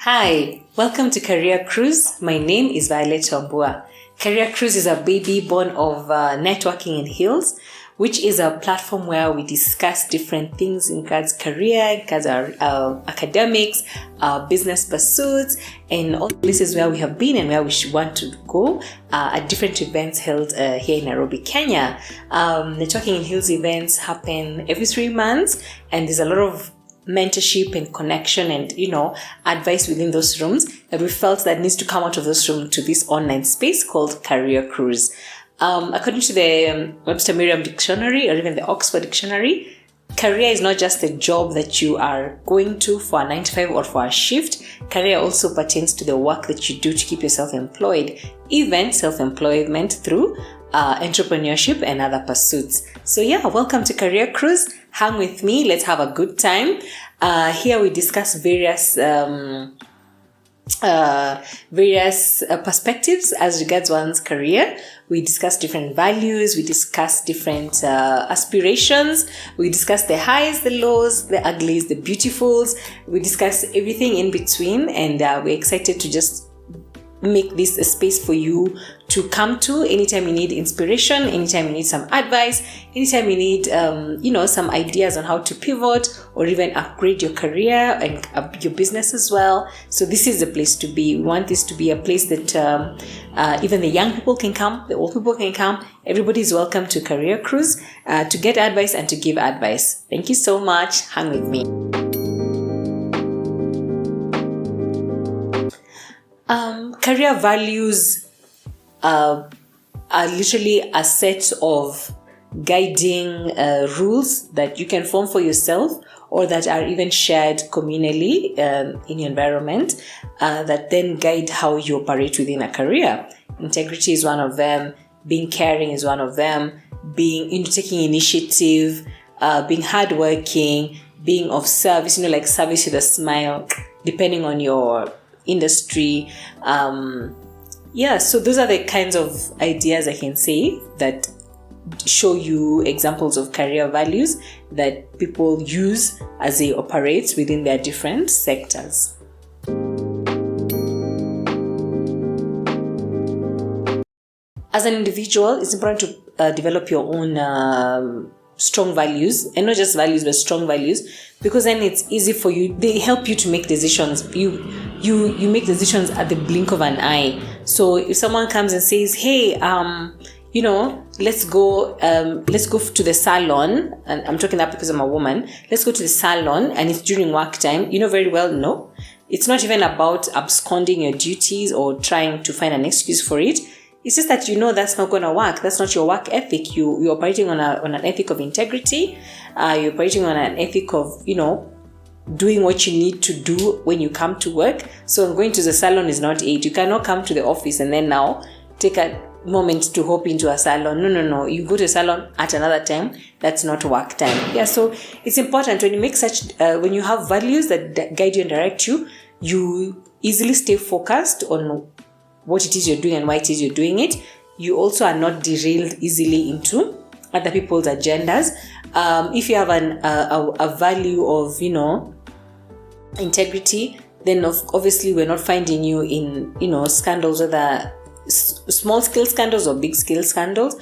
Hi, welcome to Career Cruise. My name is Violette Wambua. Career Cruise is a baby born of Networking in Hills, which is a platform where we discuss different things in regards career, in regards our academics, our business pursuits, and all the places where we have been and where we want to go at different events held here in Nairobi, Kenya. Networking in Hills events happen every 3 months, and there's a lot of mentorship and connection and advice within those rooms that we felt that needs to come out of those rooms to this online space called Career Cruise. According to the Webster Merriam Dictionary or even the Oxford Dictionary, career is not just a job that you are going to for a 9 to 5 or for a shift. Career also pertains to the work that you do to keep yourself employed, even self-employment through entrepreneurship and other pursuits. So welcome to Career Cruise. Hang with me. Let's have a good time. Here we discuss various perspectives as regards one's career. We discuss different values. We discuss different aspirations. We discuss the highs, the lows, the uglies, the beautifuls. We discuss everything in between, and we're excited to just make this a space for you to come to anytime you need inspiration, anytime you need some advice, anytime you need some ideas on how to pivot or even upgrade your career and your business as well. So this is the place to be. We want this to be a place that even the young people can come, the old people can come. Everybody is welcome to Career Cruise to get advice and to give advice. Thank you so much. Hang with me. Career values are literally a set of guiding rules that you can form for yourself or that are even shared communally in your environment that then guide how you operate within a career. Integrity is one of them. Being caring is one of them. Being taking initiative, being hardworking, being of service, like service with a smile, depending on your industry. So those are the kinds of ideas I can say that show you examples of career values that people use as they operate within their different sectors. As an individual, it's important to develop your own strong values, and not just values but strong values, because then it's easy for you. They help you to make decisions. You make decisions at the blink of an eye. So if someone comes and says, hey, let's go to the salon, and I'm talking that because I'm a woman, let's go to the salon and it's during work time, very well, no, it's not even about absconding your duties or trying to find an excuse for it. It's just that that's not going to work. That's not your work ethic. You're operating on an ethic of integrity. You're operating on an ethic of, doing what you need to do when you come to work. So going to the salon is not it. You cannot come to the office and then now take a moment to hop into a salon. No. You go to a salon at another time. That's not work time. Yeah, so it's important when you make when you have values that guide you and direct you, you easily stay focused on what it is you're doing and why it is you're doing it. You also are not derailed easily into other people's agendas. If you have a value of integrity, then obviously we're not finding you in scandals, whether small scale scandals or big scale scandals.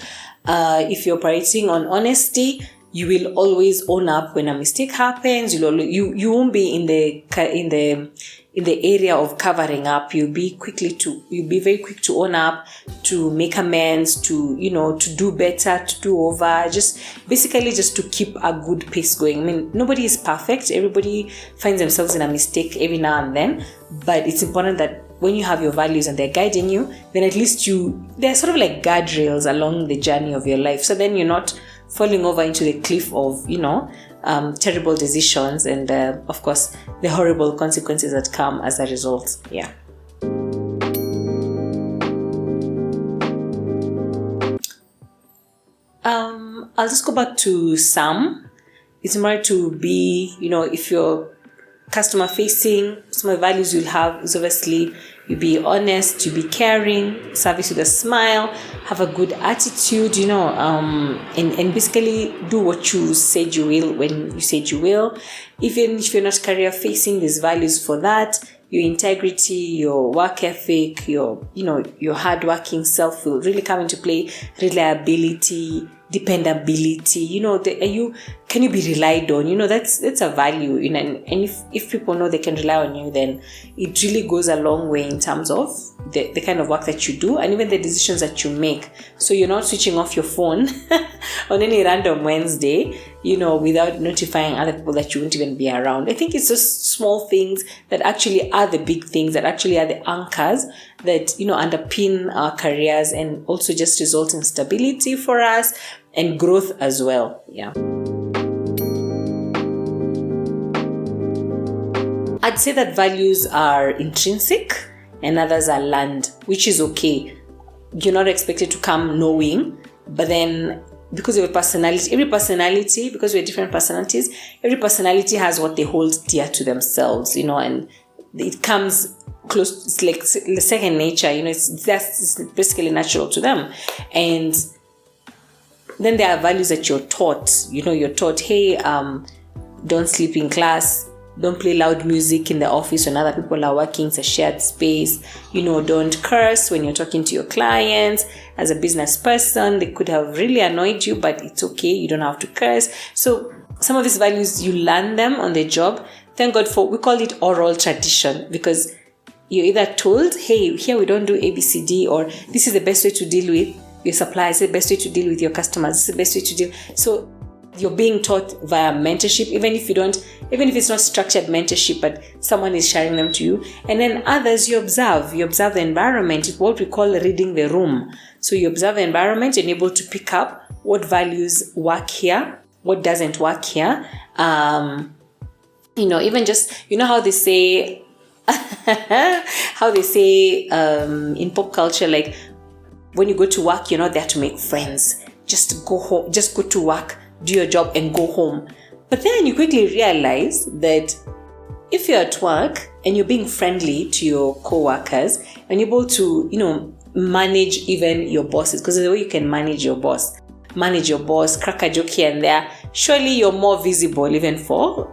If you're operating on honesty, you will always own up when a mistake happens. You won't be in the area of covering up. You'll be very quick to own up, to make amends, to do better, to do over, just to keep a good pace going. I mean, nobody is perfect. Everybody finds themselves in a mistake every now and then, but it's important that when you have your values and they're guiding you, then at least they're sort of like guardrails along the journey of your life. So then you're not falling over into the cliff of, terrible decisions and, of course, the horrible consequences that come as a result. Yeah. I'll just go back to Sam. It's more to be, if you're customer facing, some of the values you'll have is obviously you be honest, you be caring, service with a smile, have a good attitude, and basically do what you said you will when you said you will. Even if you're not career facing, there's values for that. your integrity, your work ethic, your hardworking self will really come into play. Reliability, dependability, can you be relied on? That's a value, and if people know they can rely on you, then it really goes a long way in terms of the kind of work that you do and even the decisions that you make. So you're not switching off your phone on any random Wednesday, without notifying other people that you won't even be around. I think it's just small things that actually are the big things, that actually are the anchors that, underpin our careers and also just result in stability for us and growth as well. Yeah. I'd say that values are intrinsic and others are learned, which is okay. You're not expected to come knowing, but then because of your personality, because we're different personalities, every personality has what they hold dear to themselves, and it comes close. It's like second nature, it's basically natural to them. And then there are values that you're taught. You're taught, hey, don't sleep in class. Don't play loud music in the office when other people are working. It's a shared space. Don't curse when you're talking to your clients. As a business person, they could have really annoyed you, but it's okay. You don't have to curse. So some of these values, you learn them on the job. Thank God we call it oral tradition, because you're either told, hey, here we don't do ABCD, or this is the best way to deal with your suppliers, the best way to deal with your customers, this is the best way to deal. So you're being taught via mentorship, even if it's not structured mentorship, but someone is sharing them to you. And then others, you observe the environment. It's what we call reading the room. So you observe the environment and you're able to pick up what values work here, what doesn't work here. Even just, how they say, in pop culture, like when you go to work, you're not there to make friends. Just go home, just go to work, do your job and go home. But then you quickly realize that if you're at work and you're being friendly to your co-workers and you're able to, manage even your bosses, because there's a way you can manage your boss, crack a joke here and there, surely you're more visible even for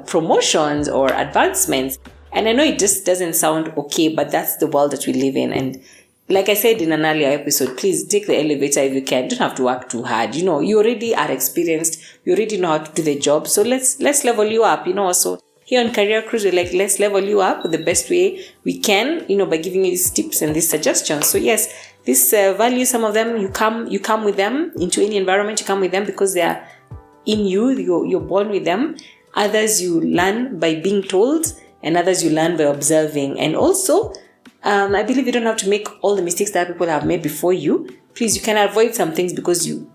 promotions or advancements. And I know it just doesn't sound okay, but that's the world that we live in. And like I said in an earlier episode, please take the elevator if you can. You don't have to work too hard. You already are experienced. You already know how to do the job. So let's level you up, So here on Career Cruise, we're like, let's level you up the best way we can, by giving you these tips and these suggestions. So yes, this value, some of them, you come with them into any environment. You come with them because they are in you. You're born with them. Others you learn by being told, and others you learn by observing. And also, I believe you don't have to make all the mistakes that people have made before you. Please, you can avoid some things because you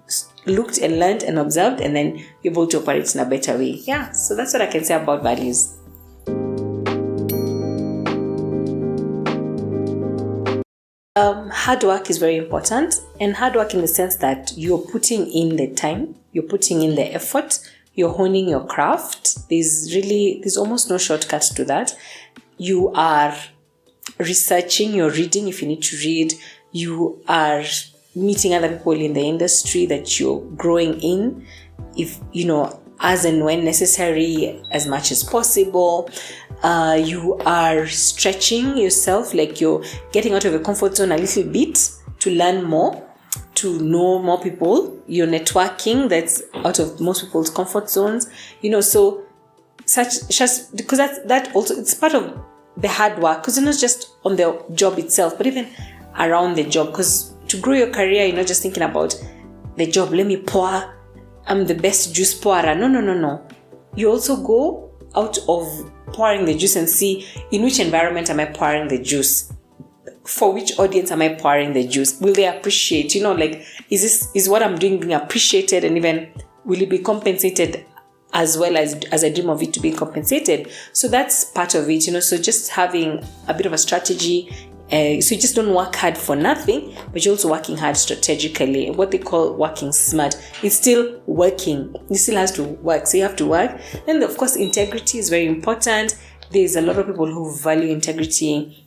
looked and learned and observed, and then you're able to operate in a better way. Yeah, so that's what I can say about values. Hard work is very important, and hard work in the sense that you're putting in the time, you're putting in the effort, you're honing your craft. There's almost no shortcut to that. You are researching, you're reading if you need to read, you are meeting other people in the industry that you're growing in, if as and when necessary, as much as possible. You are stretching yourself, like you're getting out of your comfort zone a little bit to learn more, to know more people. You're networking, that's out of most people's comfort zones, so because that also, it's part of the hard work, because you're not just on the job itself, but even around the job. Because to grow your career, you're not just thinking about the job, let me pour, I'm the best juice pourer. No. You also go out of pouring the juice and see in which environment am I pouring the juice, for which audience am I pouring the juice, will they appreciate, is what I'm doing being appreciated, and even will it be compensated as well as I dream of it to be compensated. So that's part of it, so just having a bit of a strategy. So you just don't work hard for nothing, but you're also working hard strategically, what they call working smart. It's still working. It still has to work. So you have to work. Then of course, integrity is very important. There's a lot of people who value integrity.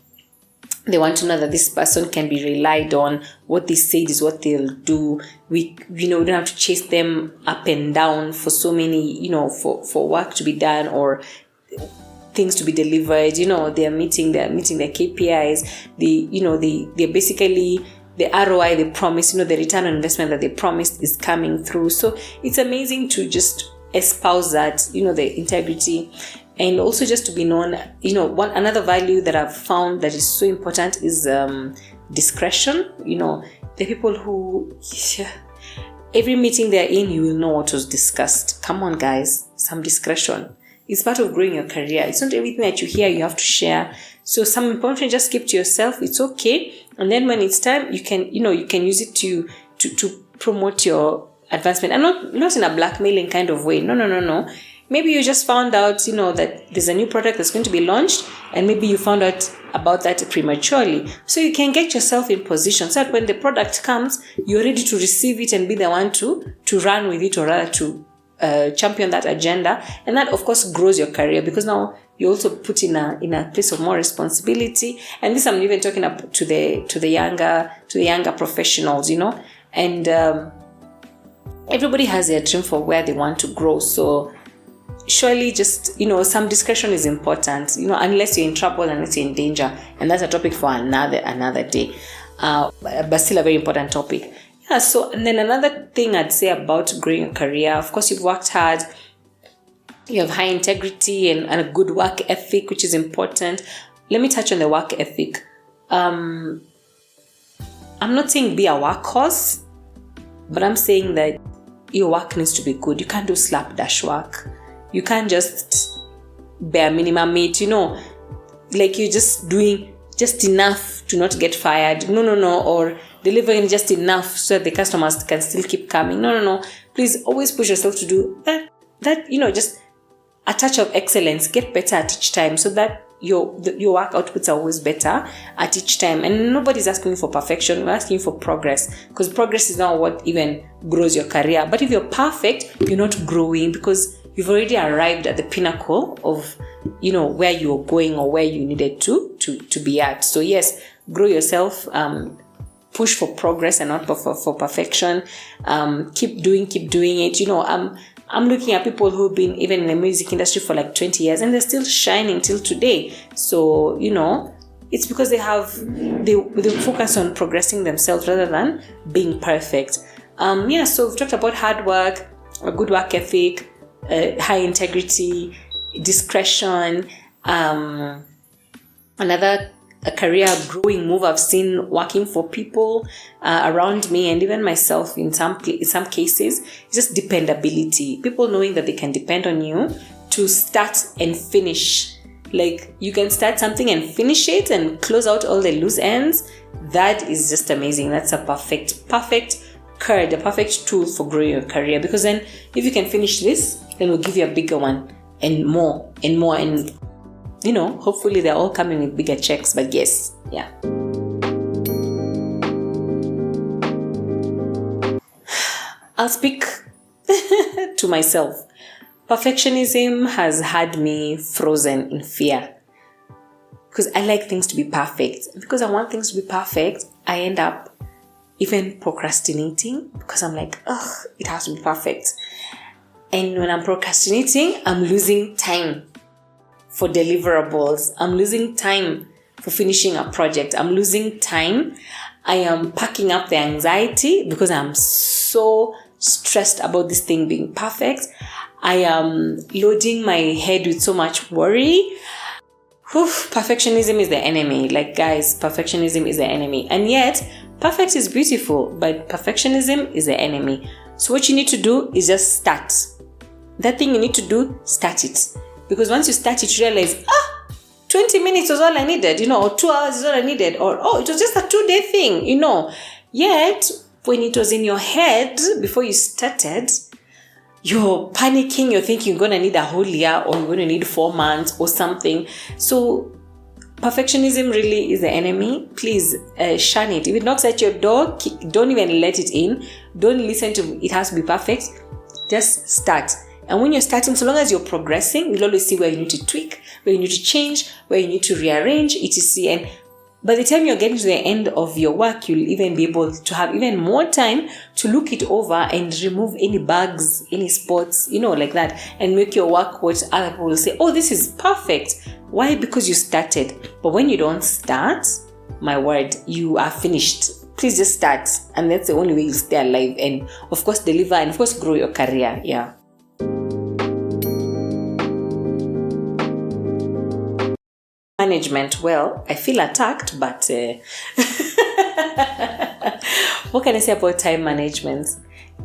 They want to know that this person can be relied on. What they said is what they'll do. We don't have to chase them up and down for so many, for work to be done, or things to be delivered. They're meeting their KPIs. They're basically the ROI they promised, the return on investment that they promised is coming through. So it's amazing to just espouse that, the integrity, and also just to be known. Another value that I've found that is so important is discretion. The people who, every meeting they're in, you will know what was discussed. Come on, guys, some discretion. It's part of growing your career. It's not everything that you hear you have to share. So some information just keep to yourself. It's okay. And then when it's time, you can use it to promote your advancement. And not in a blackmailing kind of way. No. Maybe you just found out, that there's a new product that's going to be launched, and maybe you found out about that prematurely. So you can get yourself in position so that when the product comes, you're ready to receive it and be the one to run with it, or rather to champion that agenda. And that, of course, grows your career, because now you're also put in a place of more responsibility. And this I'm even talking about to the younger professionals, and everybody has their dream for where they want to grow. So surely just, some discretion is important, unless you're in trouble, unless you're in danger. And that's a topic for another day. But still a very important topic. Yeah, so, and then another thing I'd say about growing your career, of course, you've worked hard, you have high integrity and a good work ethic, which is important. Let me touch on the work ethic. I'm not saying be a workhorse, but I'm saying that your work needs to be good. You can't do slapdash work. You can't just bare minimum meat, like you're just doing just enough to not get fired. No. Or delivering just enough so that the customers can still keep coming. No. Please always push yourself to do that, just a touch of excellence. Get better at each time so that your work outputs are always better at each time. And nobody's asking for perfection. We're asking for progress, because progress is not what even grows your career. But if you're perfect, you're not growing, because you've already arrived at the pinnacle of, where you're going or where you needed to be at. So yes, grow yourself, push for progress and not for perfection. Keep doing it. I'm looking at people who've been even in the music industry for like 20 years and they're still shining till today. So, it's because they focus on progressing themselves rather than being perfect. So we've talked about hard work, a good work ethic, high integrity, discretion. Another career growing move I've seen working for people around me and even myself in some cases is just dependability. People knowing that they can depend on you to start and finish. Like, you can start something and finish it and close out all the loose ends. That is just amazing. That's a perfect card, a perfect tool for growing your career, because then if you can finish this, then we'll give you a bigger one and more and hopefully they're all coming with bigger checks. But yes, yeah. I'll speak to myself. Perfectionism has had me frozen in fear, because I like things to be perfect. Because I want things to be perfect, I end up even procrastinating, because I'm like, it has to be perfect. And when I'm procrastinating, I'm losing time for deliverables. I'm losing time for finishing a project. I'm losing time. I am packing up the anxiety because I'm so stressed about this thing being perfect. I am loading my head with so much worry. Perfectionism is the enemy. Like, guys, perfectionism is the enemy. And yet, perfect is beautiful, but perfectionism is the enemy. So what you need to do is just start. That thing you need to do, start it. Because once you start it, you realize, 20 minutes was all I needed, or 2 hours is all I needed, or, it was just a 2-day thing, Yet, when it was in your head, before you started, you're panicking, you're thinking you're going to need a whole year, or you're going to need 4 months or something. So, perfectionism really is the enemy. Please shun it. If it knocks at your door, don't even let it in. Don't listen to it has to be perfect. Just start. And when you're starting, so long as you're progressing, you'll always see where you need to tweak, where you need to change, where you need to rearrange, etc. And by the time you're getting to the end of your work, you'll even be able to have even more time to look it over and remove any bugs, any spots, like that, and make your work what other people will say, oh, this is perfect. Why? Because you started. But when you don't start, my word, you are finished. Please just start. And that's the only way you stay alive and, of course, deliver and, of course, grow your career. Yeah. Management, well, I feel attacked, but what can I say about time management?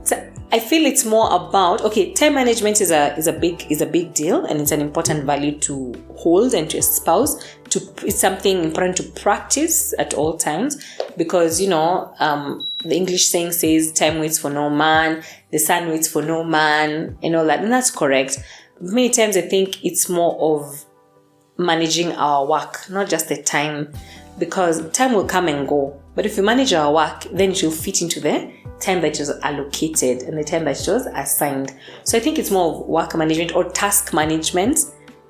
So I feel it's more about, time management is a big deal, and it's an important value to hold and to espouse. It's something important to practice at all times, because the English saying says time waits for no man, the sun waits for no man, and all that, and that's correct. Many times I think it's more of managing our work, not just the time, because time will come and go. But if we manage our work, then it will fit into the time that was allocated and the time that was assigned. So I think it's more of work management or task management.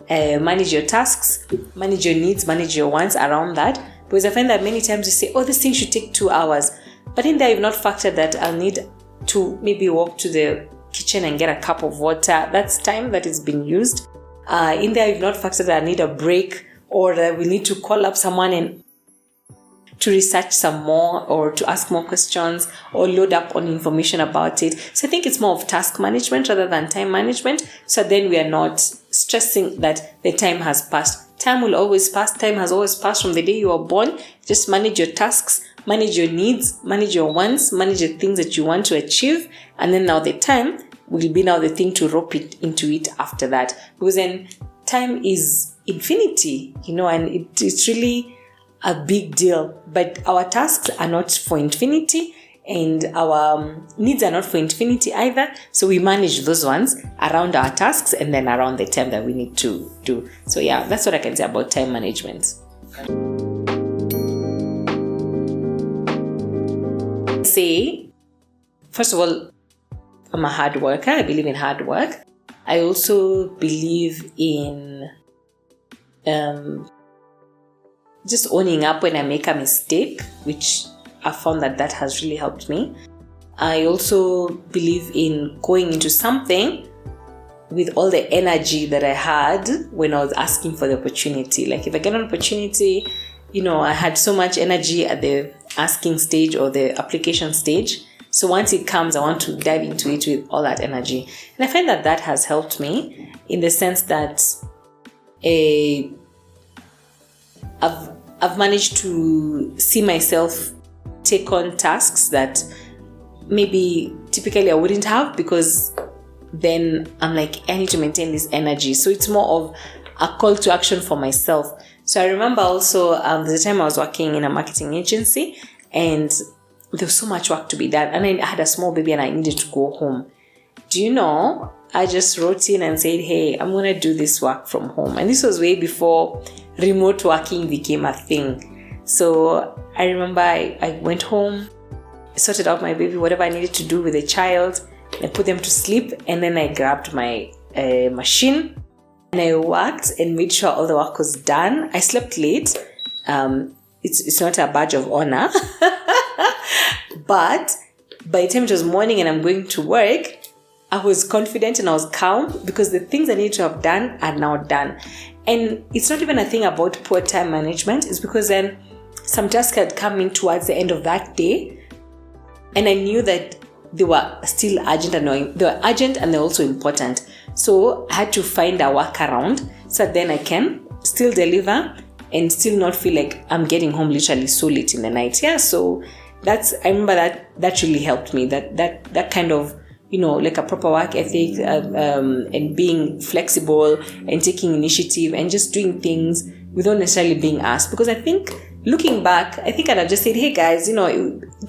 Manage your tasks, manage your needs, manage your wants around that. Because I find that many times you say, oh, this thing should take 2 hours. But in there, you've not factored that I'll need to maybe walk to the kitchen and get a cup of water. That's time that is being used. In there, you've not factored that I need a break, or that we need to call up someone and to research some more, or to ask more questions, or load up on information about it. So I think it's more of task management rather than time management. So then we are not stressing that the time has passed. Time will always pass. Time has always passed from the day you were born. Just manage your tasks, manage your needs, manage your wants, manage the things that you want to achieve. And then now the time will be now the thing to rope it into it after that. Because then time is infinity, and it's really a big deal. But our tasks are not for infinity, and our needs are not for infinity either. So we manage those ones around our tasks and then around the time that we need to do. So yeah, that's what I can say about time management. Say, first of all, I'm a hard worker. I believe in hard work. I also believe in just owning up when I make a mistake, which I found that has really helped me. I also believe in going into something with all the energy that I had when I was asking for the opportunity. Like if I get an opportunity, I had so much energy at the asking stage or the application stage. So once it comes, I want to dive into it with all that energy. And I find that has helped me in the sense that I've managed to see myself take on tasks that maybe typically I wouldn't have, because then I'm like, I need to maintain this energy. So it's more of a call to action for myself. So I remember also there's a time I was working in a marketing agency, and there was so much work to be done, and I had a small baby and I needed to go home. Do you know, I just wrote in and said, hey, I'm going to do this work from home. And this was way before remote working became a thing. So I remember I went home, sorted out my baby, whatever I needed to do with the child, I put them to sleep, and then I grabbed my machine and I worked and made sure all the work was done. I slept late. It's not a badge of honor. But by the time it was morning and I'm going to work, I was confident and I was calm, because the things I need to have done are now done. And it's not even a thing about poor time management. It's because then some tasks had come in towards the end of that day, and I knew that they were still urgent and they were urgent and they're also important. So I had to find a workaround so that then I can still deliver and still not feel like I'm getting home literally so late in the night. Yeah, so I remember that really helped me. That kind of, like a proper work ethic, and being flexible and taking initiative and just doing things without necessarily being asked. Because I think, looking back, I think I'd have just said, hey guys, it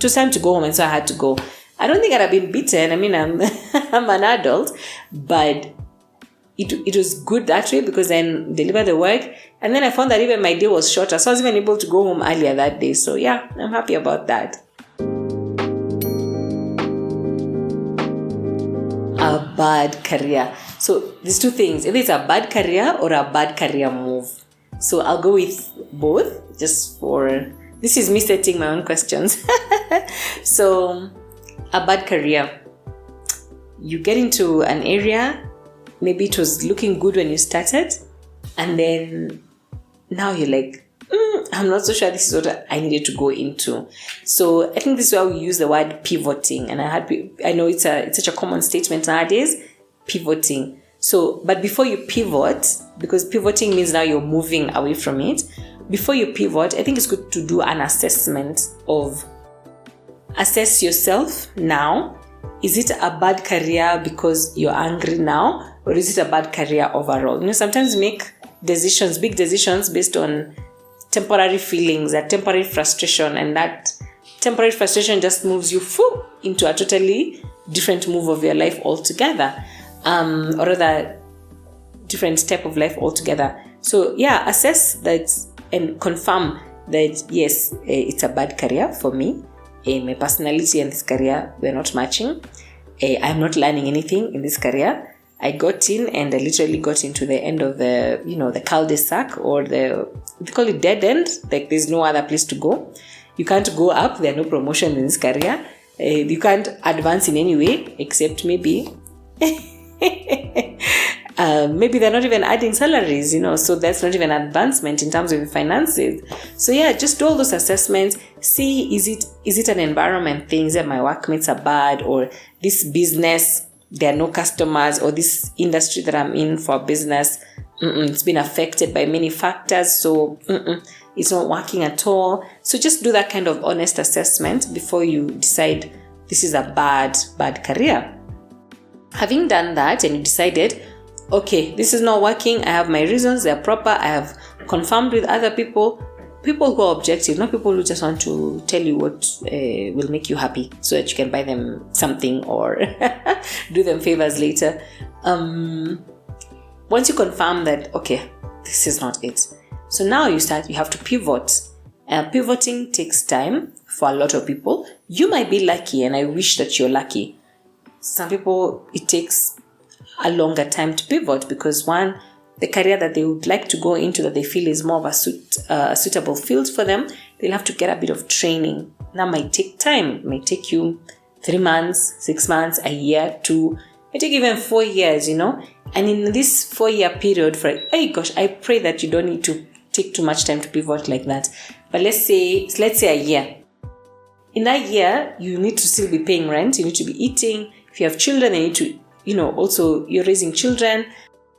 was time to go home, and so I had to go. I don't think I'd have been beaten. I mean, I'm an adult, but it was good that way, because then deliver the work, and then I found that even my day was shorter, so I was even able to go home earlier that day. So yeah, I'm happy about that. A bad career. So there's two things. Either it's a bad career or a bad career move. So I'll go with both, just for, this is me setting my own questions. So a bad career. You get into an area, maybe it was looking good when you started, and then now you're like, I'm not so sure this is what I needed to go into. So I think this is why we use the word pivoting. And I know it's such a common statement nowadays, pivoting. So, but before you pivot, because pivoting means now you're moving away from it. Before you pivot, I think it's good to do an assessment of, assess yourself now. Is it a bad career because you're angry now? Or is it a bad career overall? Sometimes we make decisions, big decisions, based on temporary feelings, a temporary frustration, and that temporary frustration just moves you into a totally different move of your life altogether, or rather different type of life altogether. So yeah, assess that and confirm that yes, it's a bad career for me. My personality and this career, we're not matching. I'm not learning anything in this career. I got in and I literally got into the end of the cul-de-sac, or they call it dead end. Like there's no other place to go. You can't go up. There are no promotions in this career. You can't advance in any way, except maybe maybe they're not even adding salaries, so that's not even advancement in terms of your finances. So yeah, just do all those assessments. See, is it an environment thing that my workmates are bad, or this business, there are no customers, or this industry that I'm in for business, it's been affected by many factors, so it's not working at all. So just do that kind of honest assessment before you decide this is a bad career. Having done that and you decided, okay, this is not working, I have my reasons, they're proper, I have confirmed with other people who are objective, not people who just want to tell you what will make you happy so that you can buy them something or do them favors later. Once you confirm that, okay, this is not it. So now you have to pivot. Pivoting takes time for a lot of people. You might be lucky, and I wish that you're lucky. Some people, it takes a longer time to pivot because one, the career that they would like to go into that they feel is more of a suitable field for them, they'll have to get a bit of training. That might take time. It might take you 3 months, 6 months, a year, 2, it might take even 4 years, And in this 4-year period, I pray that you don't need to take too much time to pivot like that. But let's say a year. In that year, you need to still be paying rent. You need to be eating. If you have children, you need to, also you're raising children.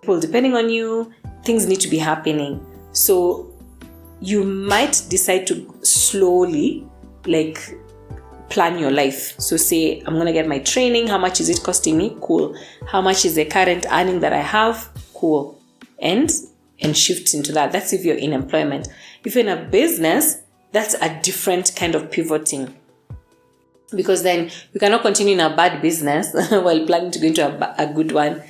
People depending on you, things need to be happening. So you might decide to slowly plan your life. So say, I'm going to get my training. How much is it costing me? Cool. How much is the current earning that I have? Cool. And shift into that. That's if you're in employment. If you're in a business, that's a different kind of pivoting. Because then you cannot continue in a bad business while planning to go into a good one.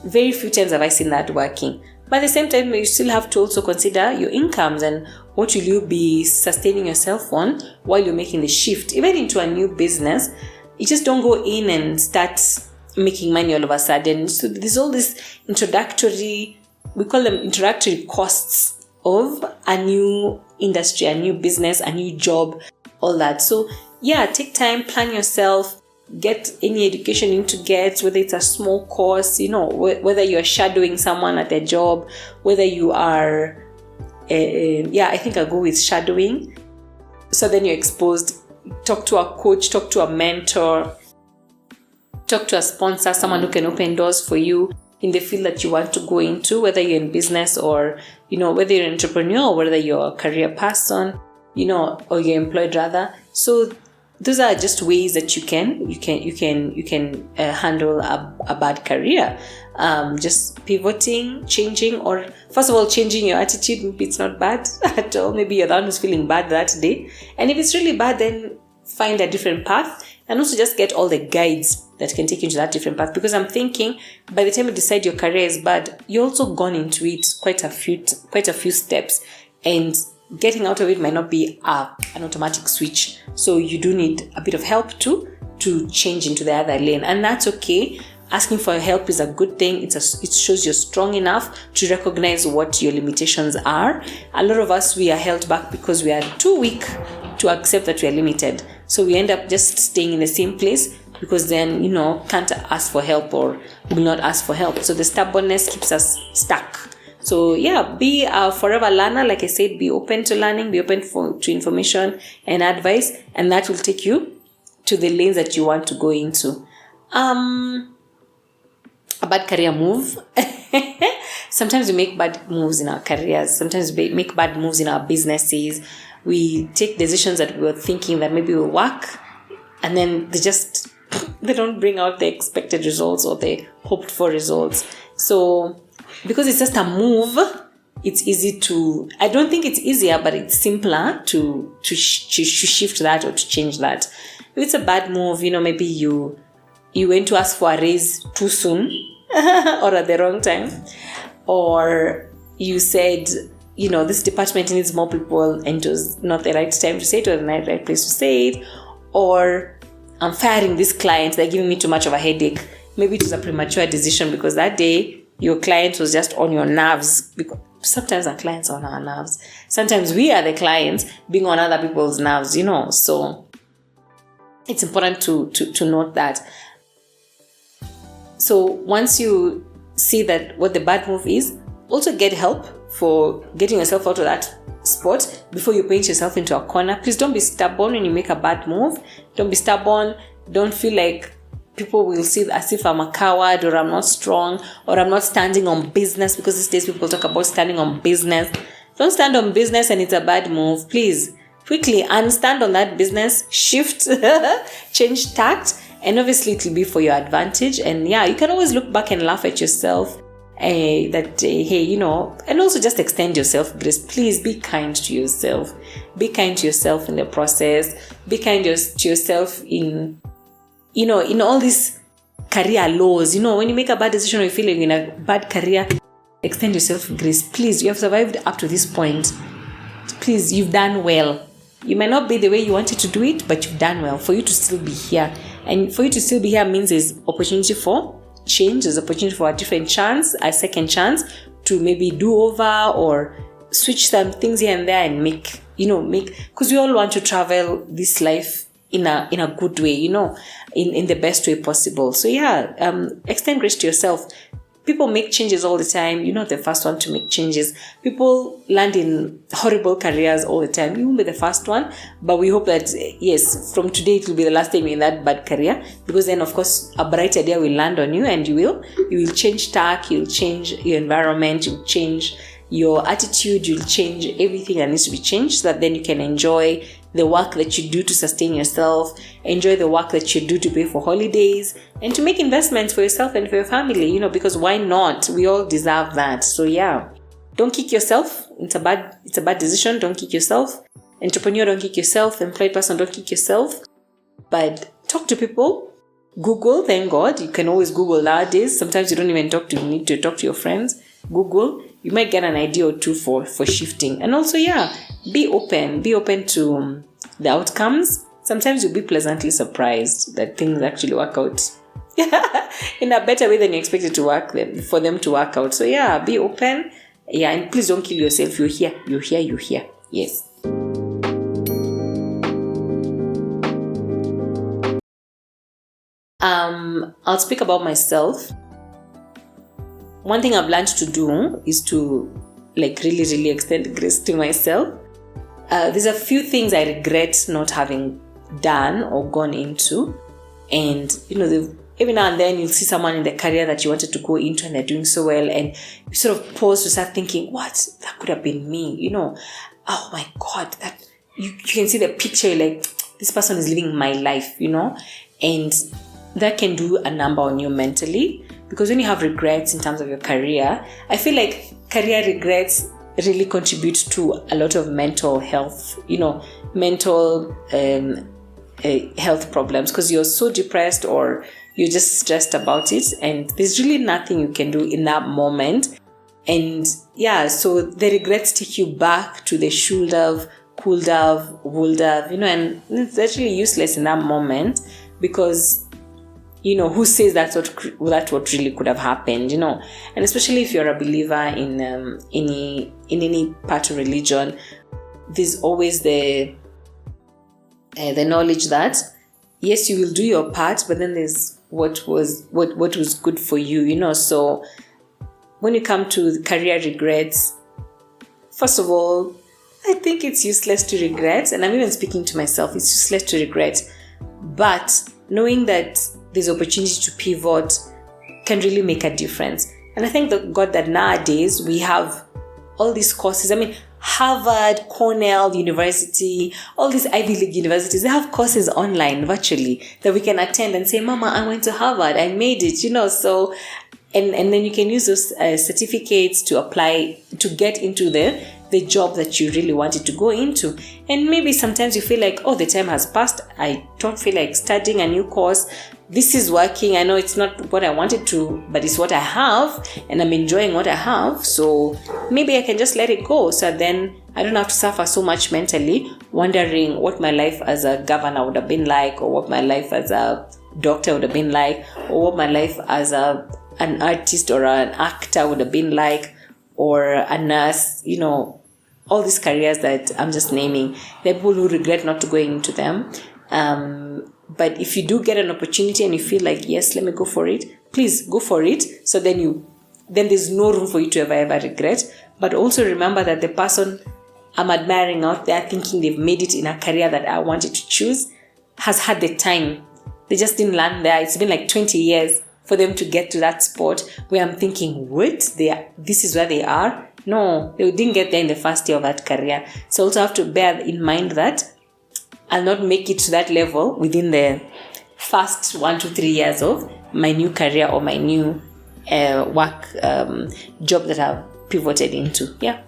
Very few times have I seen that working. But at the same time, you still have to also consider your incomes and what will you be sustaining yourself on while you're making the shift. Even into a new business, you just don't go in and start making money all of a sudden. So there's all this introductory, we call them introductory costs of a new industry, a new business, a new job, all that. So yeah, take time, plan yourself, get any education you need to get, whether it's a small course, whether you're shadowing someone at their job, whether you are, I think I'll go with shadowing. So then you're exposed. Talk to a coach, talk to a mentor, talk to a sponsor, someone who can open doors for you in the field that you want to go into, whether you're in business or, whether you're an entrepreneur or whether you're a career person, or you're employed rather. So those are just ways that you can handle a bad career. Just pivoting, changing, or first of all, changing your attitude. Maybe it's not bad at all. Maybe you're the one who's feeling bad that day. And if it's really bad, then find a different path. And also just get all the guides that can take you into that different path. Because I'm thinking by the time you decide your career is bad, you've also gone into it quite a few steps. And getting out of it might not be an automatic switch. So you do need a bit of help to change into the other lane. And that's okay. asking for help is a good thing. It shows you're strong enough to recognize what your limitations are. A lot of us, we are held back because we are too weak to accept that we are limited. So we end up just staying in the same place because then, can't ask for help or will not ask for help. So the stubbornness keeps us stuck. So yeah, be a forever learner. Like I said, be open to learning, be open to information and advice, and that will take you to the lanes that you want to go into. A bad career move. Sometimes we make bad moves in our careers. Sometimes we make bad moves in our businesses. We take decisions that we were thinking that maybe will work, and then they don't bring out the expected results or the hoped for results. So because it's just a move, it's easy to, I don't think it's easier, but it's simpler to shift that or to change that. If it's a bad move, maybe you went to ask for a raise too soon or at the wrong time, or you said, this department needs more people and it was not the right time to say it or the right place to say it, or I'm firing this client, they're giving me too much of a headache. Maybe it was a premature decision because that day your client was just on your nerves. Because sometimes our clients are on our nerves. Sometimes we are the clients being on other people's nerves, So it's important to note that. So once you see that what the bad move is, also get help for getting yourself out of that spot before you paint yourself into a corner. Please don't be stubborn when you make a bad move. Don't be stubborn. Don't feel like people will see as if I'm a coward or I'm not strong or I'm not standing on business, because these days people talk about standing on business. Don't stand on business and it's a bad move. Please, quickly unstand on that business, shift, change tact, and obviously it will be for your advantage. And yeah, you can always look back and laugh at yourself. Hey, and also just extend yourself grace. Please be kind to yourself. Be kind to yourself in the process. Be kind to yourself in all these career laws. When you make a bad decision or you feel like you're in a bad career, extend yourself grace. Please, you have survived up to this point. Please, you've done well. You might not be the way you wanted to do it, but you've done well for you to still be here. And for you to still be here means there's opportunity for change, there's opportunity for a different chance, a second chance to maybe do over or switch some things here and there and make, because we all want to travel this life in a good way, in the best way possible. So yeah, extend grace to yourself. People make changes all the time. You're not the first one to make changes. People land in horrible careers all the time. You won't be the first one, but we hope that, yes, from today it will be the last time you're in that bad career, because then, of course, a bright idea will land on you and you will change tack, you'll change your environment, you'll change your attitude, you'll change everything that needs to be changed so that then you can enjoy the work that you do to sustain yourself, enjoy the work that you do to pay for holidays, and to make investments for yourself and for your family, because why not? We all deserve that. So yeah, don't kick yourself. It's a bad decision. Don't kick yourself. Entrepreneur, don't kick yourself. Employed person, don't kick yourself. But talk to people. Google, thank God. You can always Google nowadays. Sometimes you don't even need to talk to your friends. Google. You might get an idea or two for shifting. And also, yeah, be open to the outcomes. Sometimes you'll be pleasantly surprised that things actually work out in a better way than you expected to work for them to work out. So yeah, be open. Yeah, and please don't kill yourself. You're here. Yes. I'll speak about myself. One thing I've learned to do is to really, really extend grace to myself. There's a few things I regret not having done or gone into. And, every now and then you'll see someone in the career that you wanted to go into and they're doing so well. And you sort of pause to start thinking, what? That could have been me, Oh my God, that you can see the picture, you're like, this person is living my life, And that can do a number on you mentally. Because when you have regrets in terms of your career, I feel like career regrets really contribute to a lot of mental health, mental health problems, because you're so depressed or you're just stressed about it, and there's really nothing you can do in that moment. And yeah, so the regrets take you back to the should have, could have, would have, and it's actually useless in that moment, because who says that's what really could have happened, and especially if you're a believer in any part of religion, there's always the knowledge that yes, you will do your part, but then there's what was good for you, so when you come to career regrets, first of all, I think it's useless to regret, and I'm even speaking to myself, it's useless to regret, but knowing that there's opportunity to pivot can really make a difference. And I thank God that nowadays we have all these courses. I mean, Harvard, Cornell University, all these Ivy League universities, they have courses online virtually that we can attend and say, Mama, I went to Harvard, I made it, so, and then you can use those certificates to apply, to get into the job that you really wanted to go into. And maybe sometimes you feel like, oh, the time has passed, I don't feel like studying a new course, this is working, I know it's not what I wanted to, but it's what I have, and I'm enjoying what I have, so maybe I can just let it go, so then I don't have to suffer so much mentally, wondering what my life as a governor would have been like, or what my life as a doctor would have been like, or what my life as an artist or an actor would have been like, or a nurse, all these careers that I'm just naming. There are people who regret not going into them. But if you do get an opportunity and you feel like, yes, let me go for it, please go for it. So then there's no room for you to ever regret. But also remember that the person I'm admiring out there, thinking they've made it in a career that I wanted to choose, has had the time. They just didn't land there. It's been like 20 years for them to get to that spot where I'm thinking, what? This is where they are? No, they didn't get there in the first year of that career. So also have to bear in mind that I'll not make it to that level within the first 1 to 3 years of my new career or my new work job that I've pivoted into. Yeah.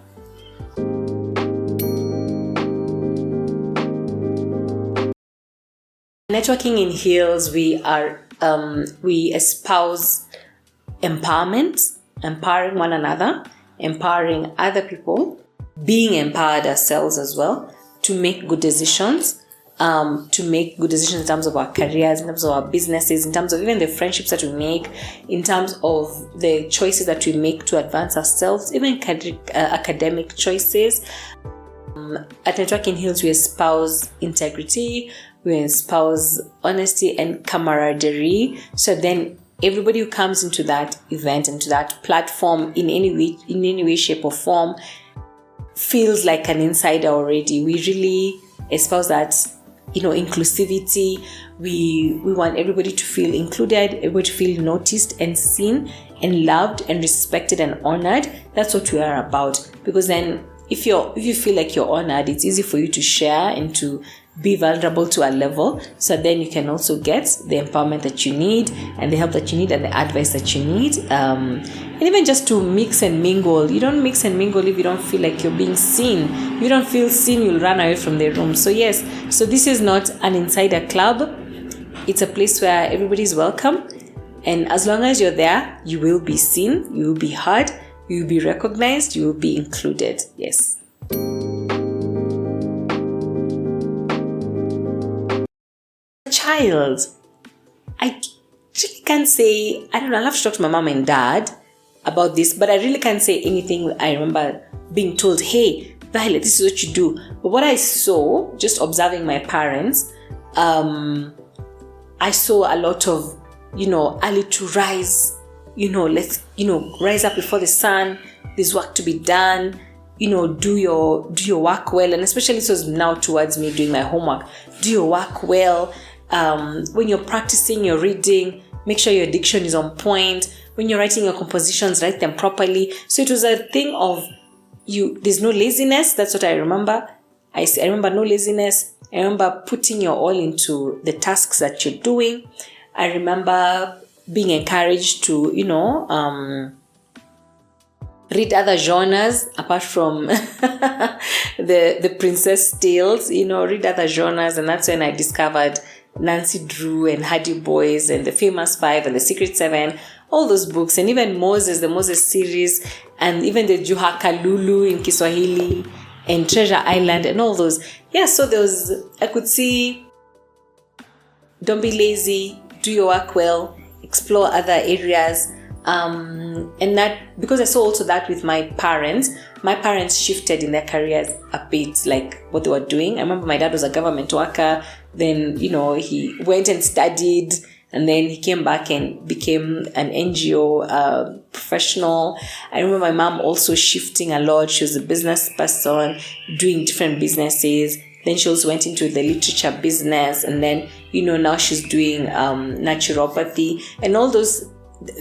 Networking in Heels, we espouse empowerment, empowering one another, empowering other people, being empowered ourselves as well, to make good decisions. In terms of our careers, in terms of our businesses, in terms of even the friendships that we make, in terms of the choices that we make to advance ourselves, even academic choices. At Networking Heals, we espouse integrity, we espouse honesty and camaraderie. So then everybody who comes into that event, into that platform in any way, shape or form, feels like an insider already. We really espouse that, inclusivity. We want everybody to feel included, everybody to feel noticed and seen and loved and respected and honored. That's what we are about. Because then if you feel like you're honored, it's easy for you to share and to be vulnerable to a level, so then you can also get the empowerment that you need and the help that you need and the advice that you need, and even just to mix and mingle. You don't mix and mingle if you don't feel like you're being seen. If you don't feel seen, you'll run away from the room. So yes, so this is not an insider club. It's a place where everybody is welcome, and as long as you're there, you will be seen, you will be heard, you will be recognized, you will be included. Yes. Child, I really can't say, I don't know, I'll have to talk to my mom and dad about this, but I really can't say anything. I remember being told, hey, Violet, this is what you do. But what I saw, just observing my parents, I saw a lot of, early to rise, let's, rise up before the sun, there's work to be done, do your work well. And especially this was now towards me doing my homework. Do your work well. When you're practicing your reading, make sure your diction is on point. When you're writing your compositions, write them properly. So it was a thing of there's no laziness. That's what I remember. I remember no laziness. I remember putting your all into the tasks that you're doing. I remember being encouraged to, read other genres apart from the princess tales, read other genres. And that's when I discovered Nancy Drew and Hardy Boys and the Famous Five and the Secret Seven, all those books, and even the Moses series, and even the Juha Kalulu in Kiswahili and Treasure Island and all those. Yeah, so I could see Don't Be Lazy, do your work well, explore other areas. And that, because I saw also that with my parents shifted in their careers a bit, like what they were doing. I remember my dad was a government worker, then, he went and studied, and then he came back and became an NGO professional. I remember my mom also shifting a lot. She was a business person, doing different businesses. Then she also went into the literature business, and then, now she's doing naturopathy and all those.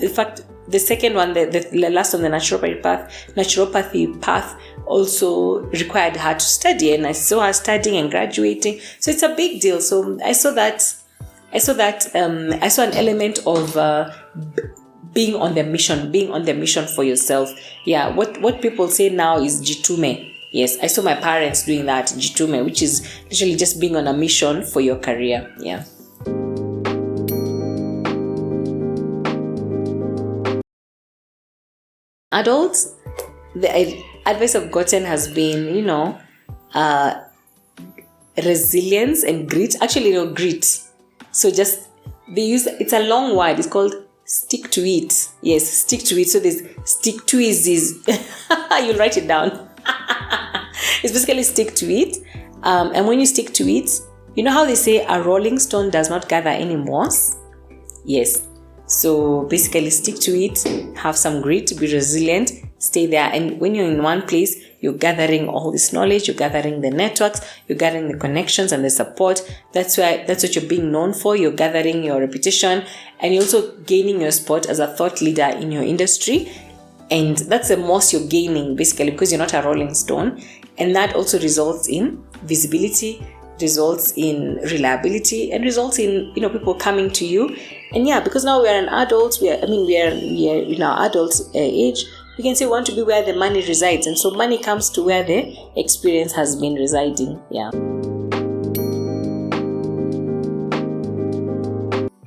In fact, the second one, the last on the naturopathy path also required her to study, and I saw her studying and graduating. So it's a big deal. So I saw an element of being on the mission for yourself. Yeah, what people say now is jitume. Yes, I saw my parents doing that, jitume, which is literally just being on a mission for your career. Yeah. Adults, the advice I've gotten has been, resilience and grit. Actually, grit. So it's a long word. It's called stick to it. Yes, stick to it. So there's stick to is you'll write it down. It's basically stick to it. And when you stick to it, you know how they say a rolling stone does not gather any moss? Yes. So basically stick to it, have some grit, be resilient, stay there. And when you're in one place, you're gathering all this knowledge, you're gathering the networks, you're gathering the connections and the support. That's what you're being known for. You're gathering your reputation, and you're also gaining your spot as a thought leader in your industry. And that's the most you're gaining, basically, because you're not a rolling stone. And that also results in visibility, results in reliability, and results in people coming to you. And yeah, because now we are an adult, we are in our adult age, we can say we want to be where the money resides, and so money comes to where the experience has been residing. Yeah.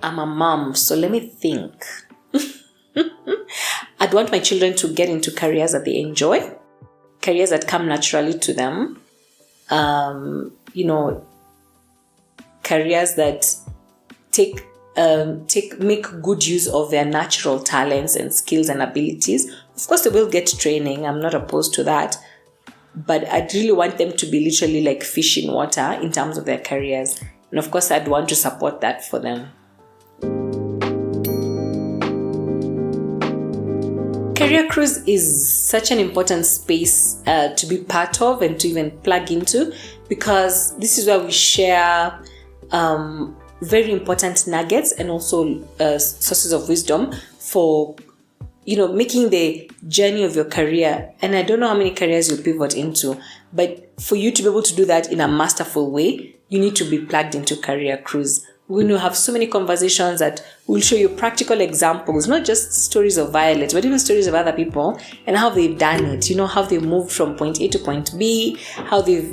I'm a mom, so let me think. I'd want my children to get into careers that they enjoy, careers that come naturally to them. Careers that make good use of their natural talents and skills and abilities. Of course, they will get training. I'm not opposed to that. But I'd really want them to be literally like fish in water in terms of their careers. And of course, I'd want to support that for them. Career Cruise is such an important space to be part of and to even plug into, because this is where we share very important nuggets and also sources of wisdom for making the journey of your career. And I don't know how many careers you pivot into, but for you to be able to do that in a masterful way, you need to be plugged into Career Cruise. We're going to have so many conversations that will show you practical examples, not just stories of Violette, but even stories of other people and how they've done it, how they've moved from point A to point B, how they've,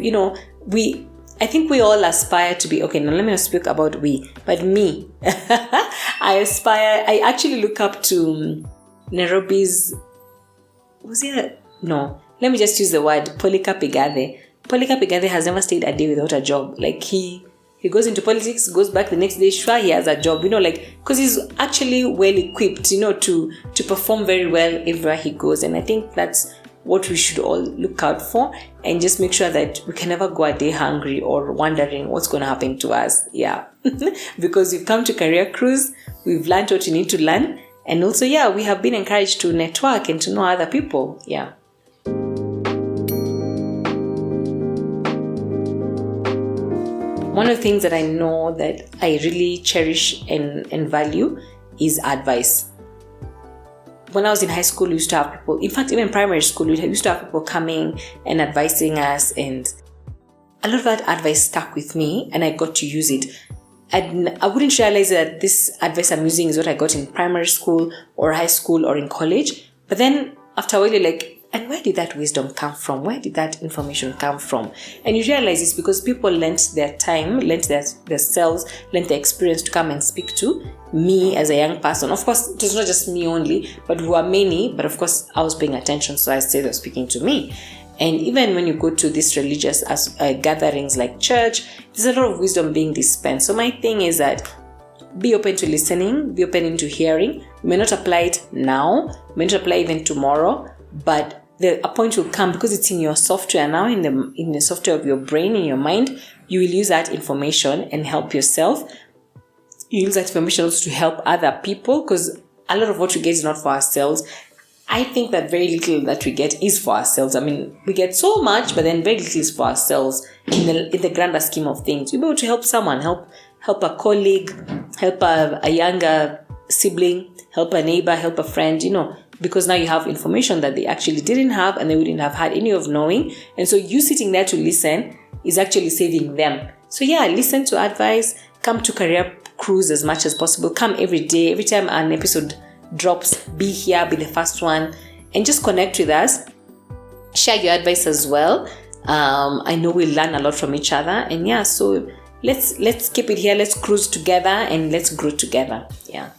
I think we all aspire to be, okay, now let me not speak about we, but me. I actually look up to Nairobi's, let me just use the word Polycarp Igathe. Polycarp Igathe has never stayed a day without a job. Like he goes into politics, goes back the next day, sure, he has a job, because he's actually well equipped, to perform very well everywhere he goes. And I think that's what we should all look out for, and just make sure that we can never go a day hungry or wondering what's going to happen to us. Yeah. Because we've come to Career Cruise, we've learned what you need to learn. And also, we have been encouraged to network and to know other people. Yeah. One of the things that I know that I really cherish and value is advice. When I was in high school, we used to have people, in fact, even primary school, we used to have people coming and advising us, and a lot of that advice stuck with me, and I got to use it. I wouldn't realize that this advice I'm using is what I got in primary school or high school or in college. But then after a while, you're like, and where did that wisdom come from? Where did that information come from? And you realize it's because people lent their time, lent their selves, lent their experience to come and speak to me as a young person. Of course, it was not just me only, but we were many. But of course, I was paying attention, so I said they're speaking to me. And even when you go to these religious gatherings like church, there's a lot of wisdom being dispensed. So my thing is that be open to listening, be open to hearing. You may not apply it now, you may not apply even tomorrow, but a point will come because it's in your software now, in the software of your brain, in your mind. You will use that information and help yourself. You use that information also to help other people, because a lot of what we get is not for ourselves. I think that very little that we get is for ourselves. I mean, we get so much, but then very little is for ourselves in the grander scheme of things. You'll be able to help someone, help a colleague, help a younger sibling, help a neighbor, help a friend, because now you have information that they actually didn't have and they wouldn't have had any of knowing. And so you sitting there to listen is actually saving them. So yeah, listen to advice, come to Career Cruise as much as possible. Come every day. Every time an episode drops, be here, be the first one, and just connect with us. Share your advice as well. I know we'll learn a lot from each other. And yeah, so let's keep it here. Let's cruise together and let's grow together. Yeah.